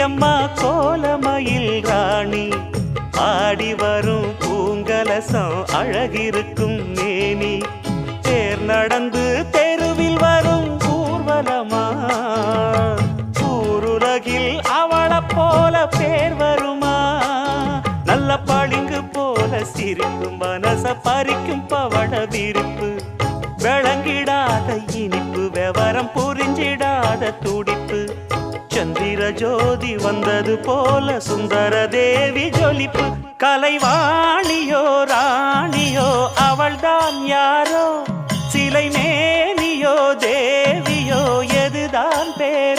அம்மா கோலமயில் ராணி ஆடி வரும் பூங்கலசம் அழகிருக்கும் மேனி தேர் நடந்து தெருவில் வரும் ஊர்வலமா ஊருலகில் அவளை போல பேர் வருமா நல்ல பளிங்கு போல சிரிக்கும் மனச பறிக்கும் பவள விரிப்பு விளங்கிடாத இனிப்பு விவரம் புரிஞ்சிடாத துடிப்பு சந்திர ஜோதி வந்தது போல சுந்தர தேவி ஜொலிப்பு கலைவாணியோ ராணியோ அவள்தான் யாரோ சிலை மேனியோ தேவியோ எதுதான் பேர்